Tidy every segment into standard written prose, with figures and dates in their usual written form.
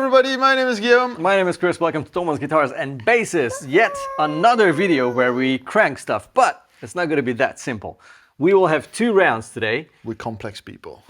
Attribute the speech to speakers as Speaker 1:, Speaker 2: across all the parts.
Speaker 1: everybody, my name is Guillaume.
Speaker 2: My name is Chris, welcome to Thomann Guitars and Basses. Yet another video where we crank stuff, but it's not going to be that simple. We will have 2 rounds today.
Speaker 1: We're complex people.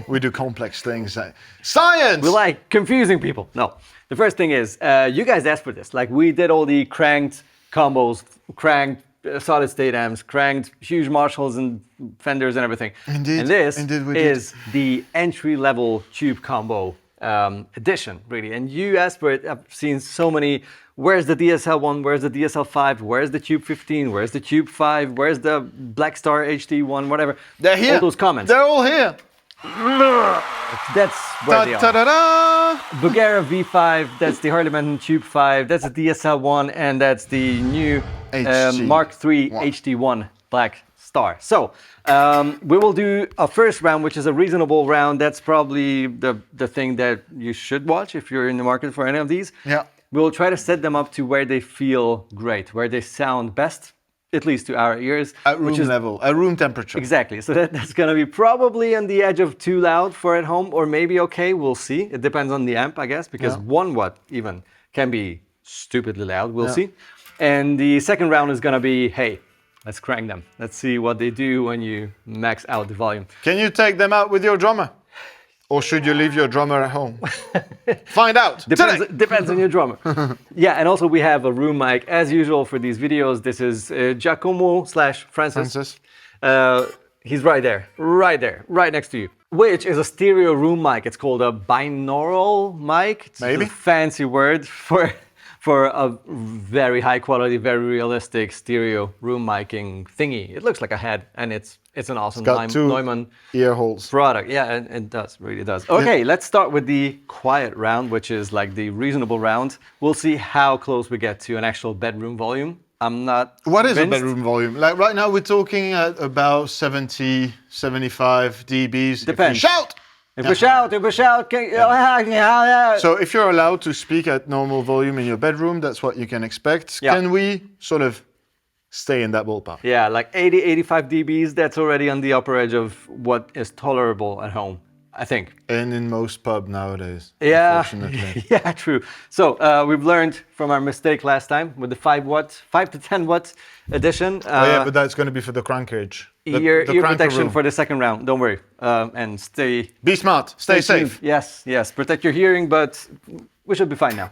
Speaker 1: We do complex things. Science!
Speaker 2: We like confusing people. No, the first thing is, you guys asked for this. Like we did all the cranked combos, cranked solid state amps, cranked huge Marshalls and Fenders and everything.
Speaker 1: Indeed.
Speaker 2: And this
Speaker 1: Indeed
Speaker 2: is the entry-level tube combo edition, really. And you asked for it. I've seen so many. Where's the DSL1? Where's the DSL5? Where's the Tube15? Where's the Tube5? Where's the Blackstar HT1? Whatever.
Speaker 1: They're here.
Speaker 2: All those comments.
Speaker 1: They're all here.
Speaker 2: That's where they are.
Speaker 1: Ta-da-da!
Speaker 2: Bugera V5, that's the Harley Benton Tube5, that's the DSL1, and that's the new Mark III HT1 Blackstar. So, we will do a first round, which is a reasonable round. That's probably the thing that you should watch if you're in the market for any of these.
Speaker 1: Yeah.
Speaker 2: We'll try to set them up to where they feel great, where they sound best, at least to our ears.
Speaker 1: At room level, at room temperature.
Speaker 2: Exactly. So that's going to be probably on the edge of too loud for at home, or maybe okay. We'll see. It depends on the amp, I guess, because 1 watt even can be stupidly loud. We'll see. And the second round is going to be, hey, let's crank them. Let's see what they do when you max out the volume.
Speaker 1: Can you take them out with your drummer? Or should you leave your drummer at home? Find out.
Speaker 2: Depends on your drummer. Yeah, and also we have a room mic as usual for these videos. This is Giacomo/Francis. He's right there, right next to you. Which is a stereo room mic. It's called a binaural mic. It's
Speaker 1: Maybe.
Speaker 2: a fancy word for a very high quality, very realistic stereo room micing thingy. It looks like a head, and it's an awesome Thomann
Speaker 1: ear holes
Speaker 2: product. Yeah, it does, really does. Okay, let's start with the quiet round, which is like the reasonable round. We'll see how close we get to an actual bedroom volume. I'm not
Speaker 1: What
Speaker 2: convinced.
Speaker 1: is a bedroom volume? Like right now we're talking at about 70, 75 dBs.
Speaker 2: Depends.
Speaker 1: If we shout!
Speaker 2: If we shout,
Speaker 1: So if you're allowed to speak at normal volume in your bedroom, that's what you can expect.
Speaker 2: Yeah.
Speaker 1: Can we sort of stay in that ballpark?
Speaker 2: Yeah, like 80, 85 dBs, that's already on the upper edge of what is tolerable at home, I think.
Speaker 1: And in most pub nowadays,
Speaker 2: Yeah,
Speaker 1: unfortunately.
Speaker 2: yeah, true. So we've learned from our mistake last time with the 5 to 10 watt edition.
Speaker 1: Yeah, but that's going to be for the crankage.
Speaker 2: Ear
Speaker 1: cranker
Speaker 2: protection
Speaker 1: room.
Speaker 2: for the second round, don't worry. And stay...
Speaker 1: Be smart, stay
Speaker 2: tuned.
Speaker 1: safe.
Speaker 2: Yes, protect your hearing, but we should be fine now.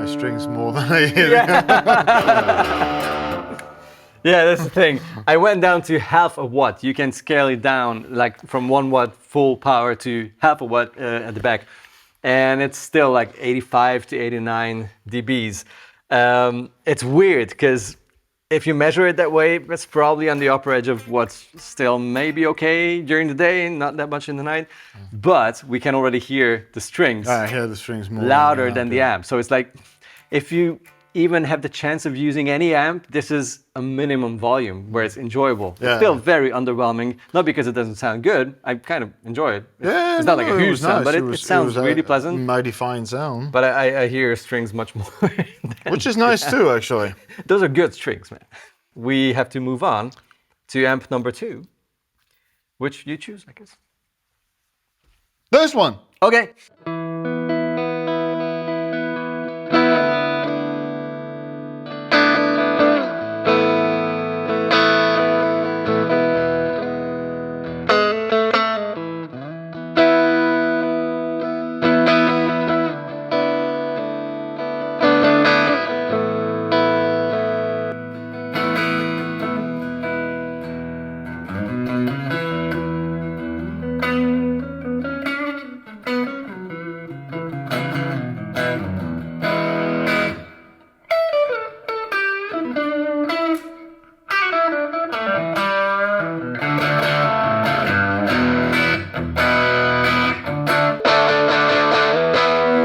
Speaker 1: Strings more than I hear.
Speaker 2: Yeah, that's the thing. I went down to half a watt. You can scale it down like from 1 watt full power to half a watt at the back. And it's still like 85 to 89 dBs. It's weird because if you measure it that way, it's probably on the upper edge of what's still maybe okay during the day, not that much in the night. But we can already hear the strings.
Speaker 1: I hear the strings more
Speaker 2: louder than the amp. So it's like, if you even have the chance of using any amp, this is a minimum volume where it's enjoyable.
Speaker 1: Yeah.
Speaker 2: It's still very underwhelming, not because it doesn't sound good. I kind of enjoy it.
Speaker 1: Yeah,
Speaker 2: it's not like a huge sound,
Speaker 1: nice.
Speaker 2: but it sounds really pleasant.
Speaker 1: Mighty fine sound.
Speaker 2: But I hear strings much more.
Speaker 1: Which is nice too, actually.
Speaker 2: Those are good strings, man. We have to move on to amp number 2, which you choose, I guess.
Speaker 1: This one.
Speaker 2: Okay.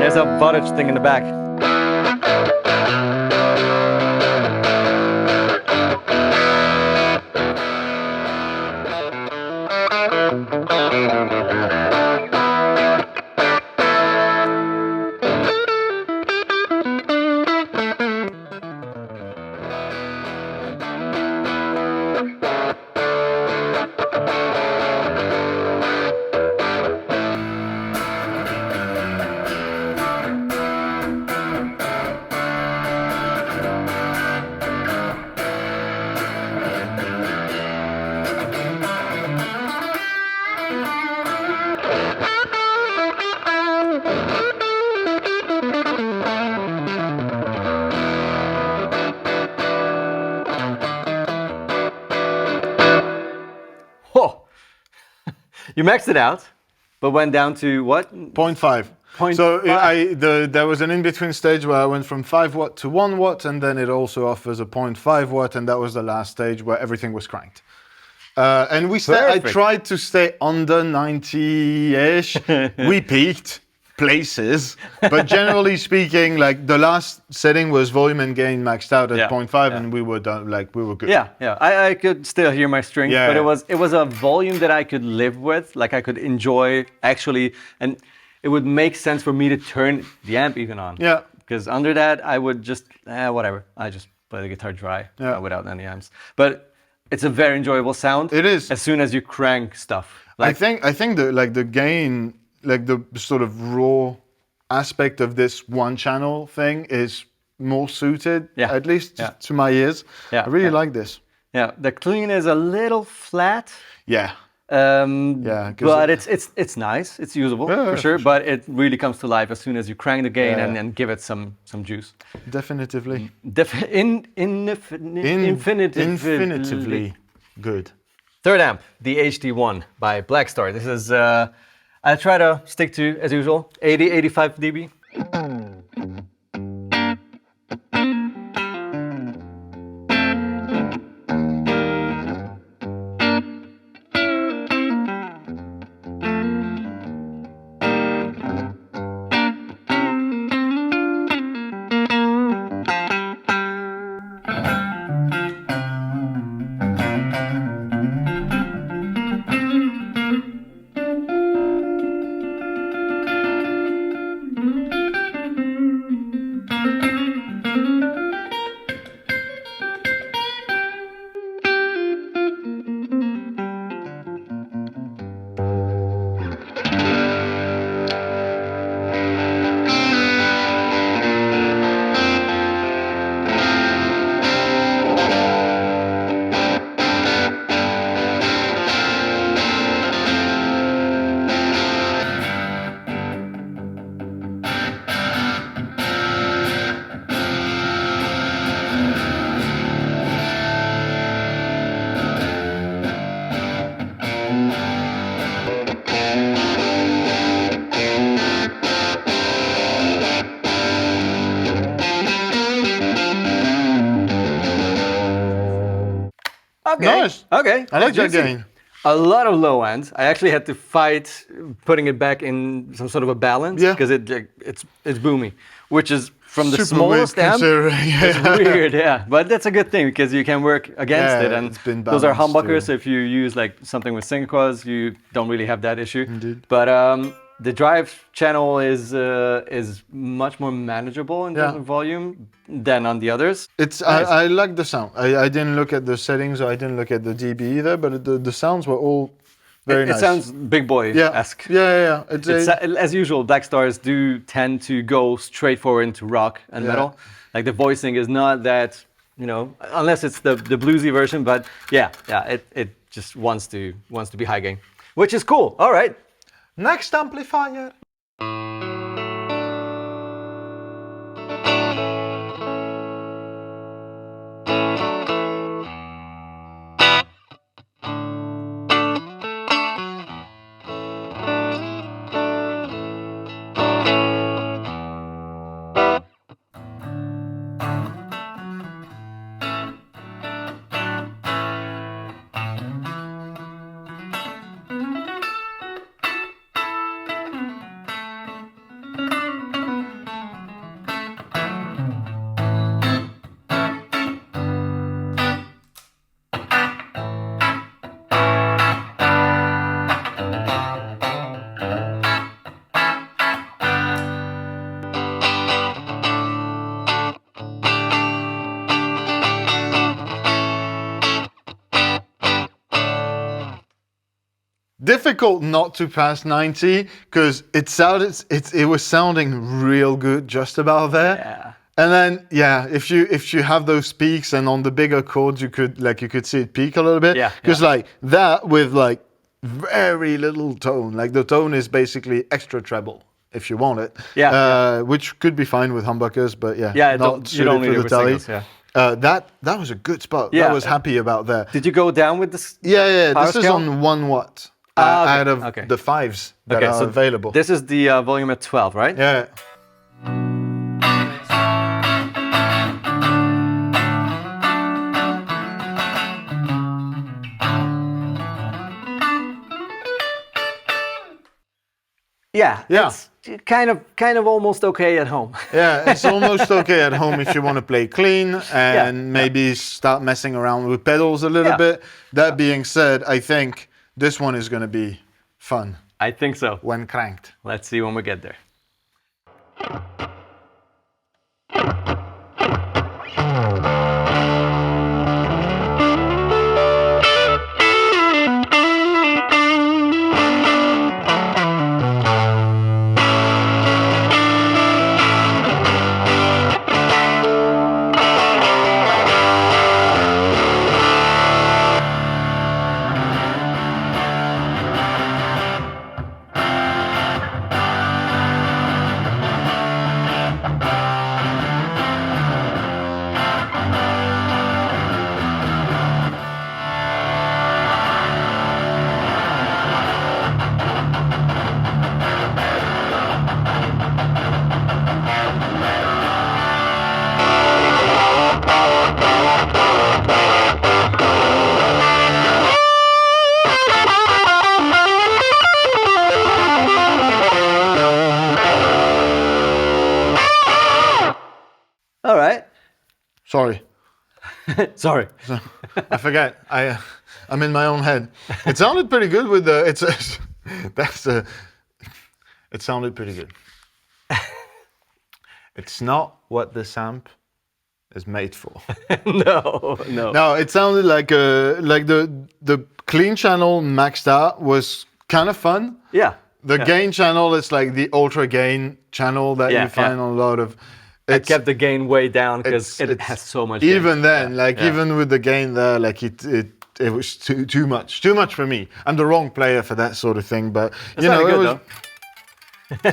Speaker 2: There's a voltage thing in the back. Oh, you maxed it out, but went down to what?
Speaker 1: 0.5. So there was an in-between stage where I went from 5 watt to 1 watt, and then it also offers a 0.5 watt, and that was the last stage where everything was cranked. And I tried to stay under 90-ish. We peaked places, but generally speaking, like the last setting was volume and gain maxed out at 0.5, and we were done. Like we were good.
Speaker 2: Yeah, yeah. I could still hear my strings, but it was a volume that I could live with, like I could enjoy actually, and it would make sense for me to turn the amp even on.
Speaker 1: Yeah.
Speaker 2: Because under that, I would just whatever. I just play the guitar dry without any amps, but it's a very enjoyable sound.
Speaker 1: It is.
Speaker 2: As soon as you crank stuff. Like,
Speaker 1: I think the gain, like the sort of raw aspect of this one channel thing is more suited, at least to my ears.
Speaker 2: Yeah,
Speaker 1: I really like this.
Speaker 2: Yeah, the clean is a little flat.
Speaker 1: Yeah.
Speaker 2: But it's nice. It's usable for sure. But it really comes to life as soon as you crank the gain and give it some juice.
Speaker 1: Definitively.
Speaker 2: Infinitively
Speaker 1: good.
Speaker 2: Third amp, the HT1 by Blackstar. This is I try to stick to, as usual, 85 dB. Okay.
Speaker 1: Nice.
Speaker 2: Okay.
Speaker 1: I like that gain.
Speaker 2: A lot of low ends. I actually had to fight putting it back in some sort of a balance because it's boomy, which is from the smallest amp. It's weird, but that's a good thing because you can work against it, and those are humbuckers. So if you use like something with single coils, you don't really have that issue.
Speaker 1: Indeed.
Speaker 2: But the drive channel is much more manageable in terms of volume than on the others.
Speaker 1: It's I like the sound. I didn't look at the settings, or I didn't look at the dB either, but the sounds were all very nice.
Speaker 2: It sounds big boy-esque.
Speaker 1: Yeah.
Speaker 2: It's as usual, Blackstars do tend to go straight forward into rock and metal. Like the voicing is not that, unless it's the bluesy version, but it just wants to be high gain, which is cool. All right.
Speaker 1: Next amplifier. difficult not to pass 90 because it was sounding real good just about there.
Speaker 2: Yeah.
Speaker 1: And then if you have those peaks and on the bigger chords you could see it peak a little bit.
Speaker 2: Yeah.
Speaker 1: Because like that with like very little tone, like the tone is basically extra treble if you want it.
Speaker 2: Yeah.
Speaker 1: Which could be fine with humbuckers, but
Speaker 2: Yeah,
Speaker 1: not
Speaker 2: you don't
Speaker 1: suited
Speaker 2: need
Speaker 1: for
Speaker 2: it
Speaker 1: the
Speaker 2: with
Speaker 1: telly.
Speaker 2: singles, yeah.
Speaker 1: That was a good spot.
Speaker 2: Yeah.
Speaker 1: I was happy about that.
Speaker 2: Did you go down with this?
Speaker 1: Yeah.
Speaker 2: power
Speaker 1: This is
Speaker 2: scale?
Speaker 1: on 1 watt
Speaker 2: Okay,
Speaker 1: out of
Speaker 2: okay.
Speaker 1: the 5s that are available.
Speaker 2: This is the volume at 12, right?
Speaker 1: Yeah.
Speaker 2: Yeah.
Speaker 1: Yeah.
Speaker 2: It's kind of almost okay at home.
Speaker 1: Yeah, it's almost okay at home if you want to play clean and maybe start messing around with pedals a little bit. That being said, I think this one is going to be fun
Speaker 2: I think so.
Speaker 1: when cranked.
Speaker 2: Let's see when we get there. All right.
Speaker 1: Sorry.
Speaker 2: Sorry.
Speaker 1: I forget. I'm in my own head. It sounded pretty good with the. It sounded pretty good. It's not what this amp is made for.
Speaker 2: No.
Speaker 1: No, it sounded like the clean channel maxed out was kind of fun.
Speaker 2: Yeah.
Speaker 1: The gain channel is like the ultra gain channel that you find on a lot of.
Speaker 2: I kept the gain way down because it has so much gain.
Speaker 1: Even then, even with the gain there, like it was too much for me. I'm the wrong player for that sort of thing, but you know,
Speaker 2: good,
Speaker 1: it was.
Speaker 2: though.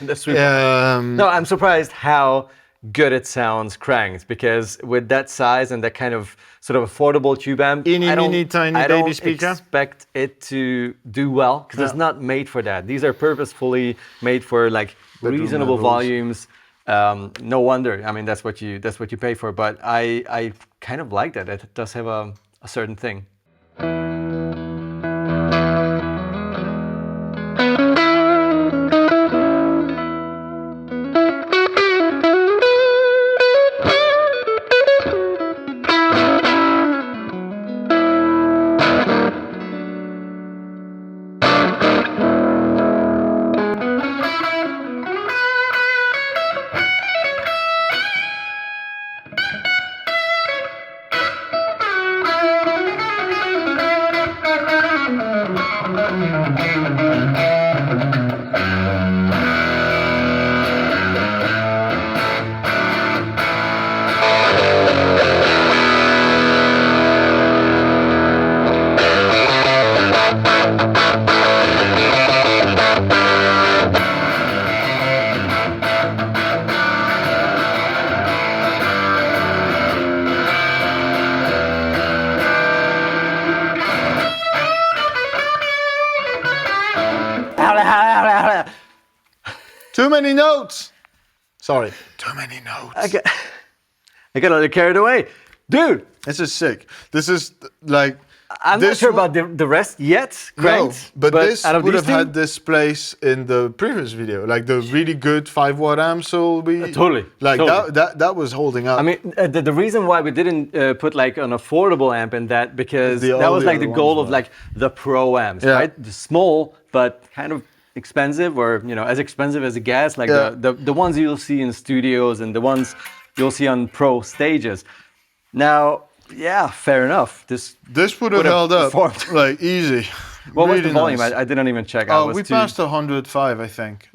Speaker 2: That's no, I'm surprised how good it sounds cranked, because with that size and that kind of sort of affordable tube amp, I don't expect it to do well because it's not made for that. These are purposefully made for like reasonable volumes. No wonder. I mean, that's what you pay for. But I kind of like that. It does have a certain thing.
Speaker 1: Too many notes. Sorry, too many notes.
Speaker 2: I got a little carried away, dude.
Speaker 1: This is sick. This is like.
Speaker 2: I'm not sure about the rest yet. Cranked,
Speaker 1: no, but this
Speaker 2: out of
Speaker 1: would
Speaker 2: these
Speaker 1: have had this place in the previous video, like the really good 5-watt amp. So we
Speaker 2: totally
Speaker 1: that was holding up.
Speaker 2: I mean, the reason why we didn't put like an affordable amp in that, because that was like the goal of like the pro amps, right? The small but kind of expensive, or as expensive as a gas, like the ones you'll see in studios and the ones you'll see on pro stages. Now, yeah, fair enough. This
Speaker 1: would have held up like easy.
Speaker 2: What was
Speaker 1: Really
Speaker 2: the volume?
Speaker 1: nice.
Speaker 2: I didn't even check. I
Speaker 1: Oh,
Speaker 2: was
Speaker 1: we
Speaker 2: too...
Speaker 1: passed 105, I think.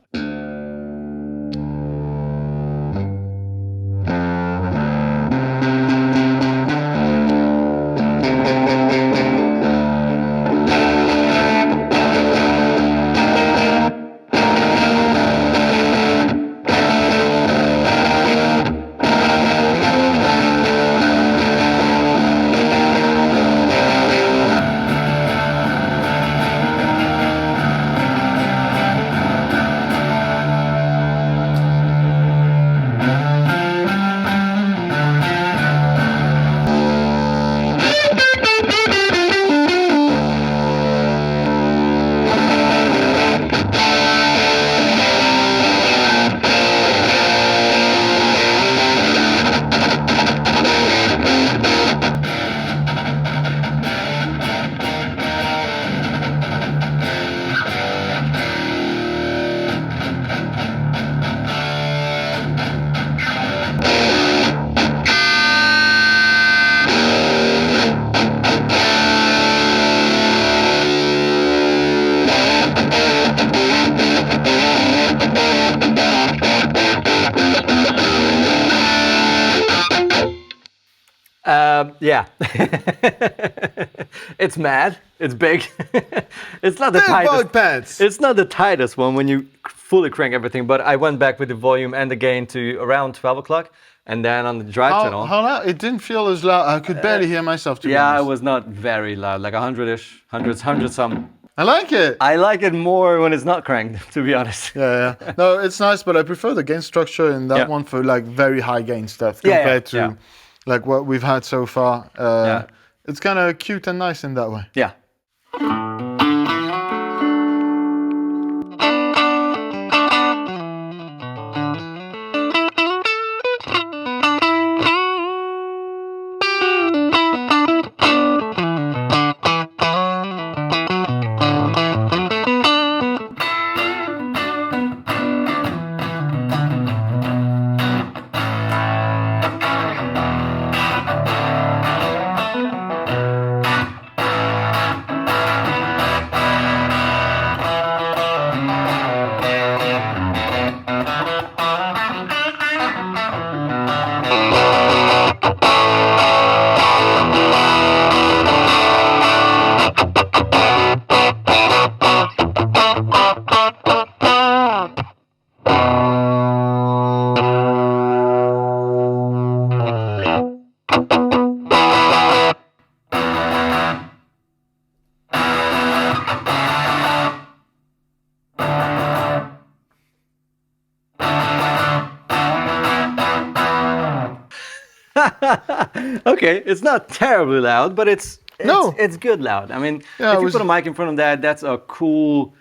Speaker 2: Yeah. It's mad. It's big. It's not the
Speaker 1: They're
Speaker 2: tightest.
Speaker 1: bug pads.
Speaker 2: It's not the tightest one when you fully crank everything, but I went back with the volume and the gain to around 12 o'clock, and then on the drive channel.
Speaker 1: How loud? It didn't feel as loud. I could barely hear myself, to be
Speaker 2: Yeah, it
Speaker 1: honest.
Speaker 2: was not very loud, like 100-ish, 100 some.
Speaker 1: I like it.
Speaker 2: I like it more when it's not cranked, to be honest.
Speaker 1: Yeah. No, it's nice, but I prefer the gain structure in that
Speaker 2: Yeah.
Speaker 1: one for like very high gain stuff
Speaker 2: Yeah,
Speaker 1: compared to
Speaker 2: yeah.
Speaker 1: like what we've had so far.
Speaker 2: Yeah.
Speaker 1: It's kind of cute and nice in that way.
Speaker 2: Yeah. Okay, it's not terribly loud, but it's good loud. I mean,
Speaker 1: Yeah,
Speaker 2: if you put a mic in front of that, that's a cool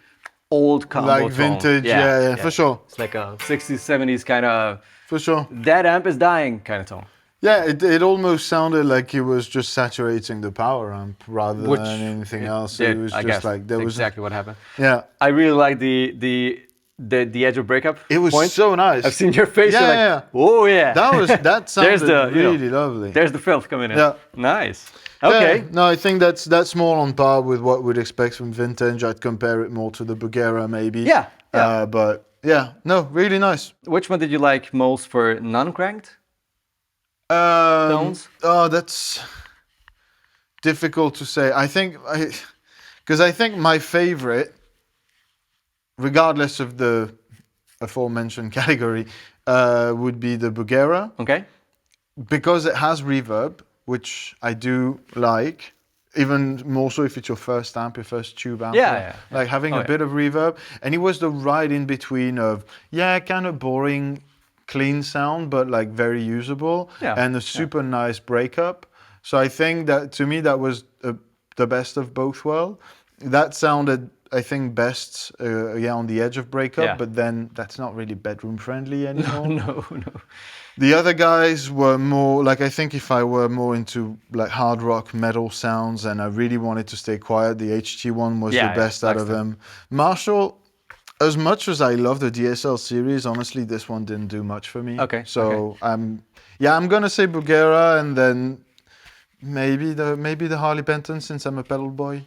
Speaker 2: old combo
Speaker 1: Like
Speaker 2: tone.
Speaker 1: vintage, yeah, for sure.
Speaker 2: It's like a 60s, 70s kind of
Speaker 1: For sure.
Speaker 2: that amp is dying kind of tone.
Speaker 1: Yeah, it almost sounded like it was just saturating the power amp rather
Speaker 2: Which
Speaker 1: than anything else.
Speaker 2: did,
Speaker 1: It was
Speaker 2: I
Speaker 1: just
Speaker 2: guess.
Speaker 1: like there was
Speaker 2: exactly what happened.
Speaker 1: yeah.
Speaker 2: I really like the edge of breakup.
Speaker 1: It was
Speaker 2: point.
Speaker 1: so nice.
Speaker 2: I've seen your face.
Speaker 1: Yeah,
Speaker 2: you're like,
Speaker 1: yeah.
Speaker 2: oh yeah.
Speaker 1: That sounded
Speaker 2: the, you know,
Speaker 1: really lovely.
Speaker 2: There's the filth coming in.
Speaker 1: Yeah.
Speaker 2: Nice. Okay.
Speaker 1: Yeah, no, I think that's more on par with what we'd expect from vintage. I'd compare it more to the Bugera maybe.
Speaker 2: Yeah, yeah.
Speaker 1: But yeah, no, really nice.
Speaker 2: Which one did you like most for non-cranked? Tones?
Speaker 1: Oh, that's difficult to say. I think I think my favorite, regardless of the aforementioned category, would be the Bugera.
Speaker 2: Okay.
Speaker 1: Because it has reverb, which I do like, even more so if it's your first amp, your first tube amp.
Speaker 2: Yeah.
Speaker 1: Like having a bit of reverb. And it was the right in between of, kind of boring, clean sound, but like very usable.
Speaker 2: Yeah.
Speaker 1: And a super nice breakup. So I think that, to me, that was the best of both worlds. That sounded, I think, best on the edge of breakup, but then that's not really bedroom friendly anymore.
Speaker 2: No.
Speaker 1: The other guys were more like, I think if I were more into like hard rock metal sounds and I really wanted to stay quiet, the HT1 was the best out of them. Marshall, as much as I love the DSL series, honestly, this one didn't do much for me.
Speaker 2: Okay.
Speaker 1: So I'm gonna say Bugera and then maybe the Harley Benton, since I'm a pedal boy.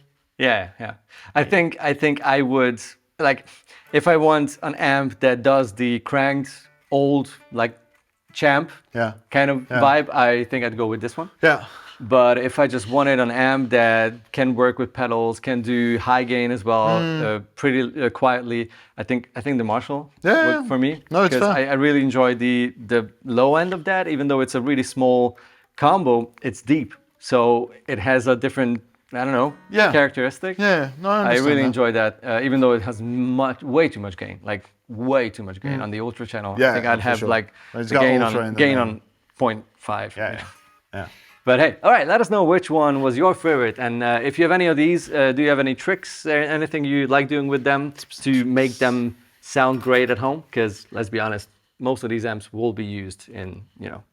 Speaker 2: Yeah, yeah. I think I would like if I want an amp that does the cranked old like champ
Speaker 1: Yeah.
Speaker 2: kind of
Speaker 1: Yeah.
Speaker 2: vibe, I think I'd go with this one.
Speaker 1: Yeah.
Speaker 2: But if I just wanted an amp that can work with pedals, can do high gain as well, pretty quietly, I think the Marshall worked for me.
Speaker 1: No, it's
Speaker 2: because
Speaker 1: fair.
Speaker 2: I really enjoy the low end of that, even though it's a really small combo, it's deep. So it has a different, I don't know, characteristic.
Speaker 1: Yeah, no, I
Speaker 2: I
Speaker 1: understand
Speaker 2: really
Speaker 1: that.
Speaker 2: enjoy that, even though it has way too much gain, like way too much gain on the Ultra channel.
Speaker 1: Yeah,
Speaker 2: I think I'd
Speaker 1: for
Speaker 2: have
Speaker 1: sure.
Speaker 2: like
Speaker 1: It's
Speaker 2: the
Speaker 1: got
Speaker 2: gain
Speaker 1: Ultra in
Speaker 2: on
Speaker 1: the
Speaker 2: gain
Speaker 1: name.
Speaker 2: on 0.5.
Speaker 1: Yeah. Yeah.
Speaker 2: But hey, all right, let us know which one was your favorite. And if you have any of these, do you have any tricks, anything you like doing with them to make them sound great at home? Because let's be honest, most of these amps will be used in,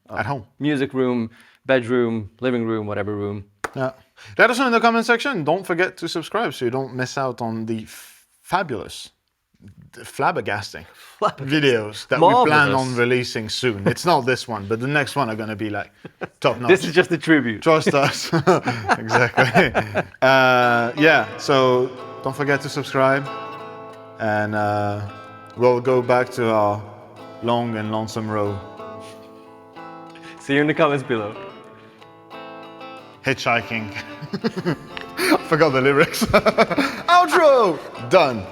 Speaker 1: At home.
Speaker 2: music room, bedroom, living room, whatever room.
Speaker 1: Yeah. Let us know in the comment section. Don't forget to subscribe so you don't miss out on the fabulous, flabbergasting videos that we plan on releasing soon. It's not this one, but the next one are going to be like top notch.
Speaker 2: This is just a tribute.
Speaker 1: Trust us. Exactly. Yeah, so don't forget to subscribe, and we'll go back to our long and lonesome road.
Speaker 2: See you in the comments below.
Speaker 1: Hitchhiking. Forgot the lyrics. Outro! Done.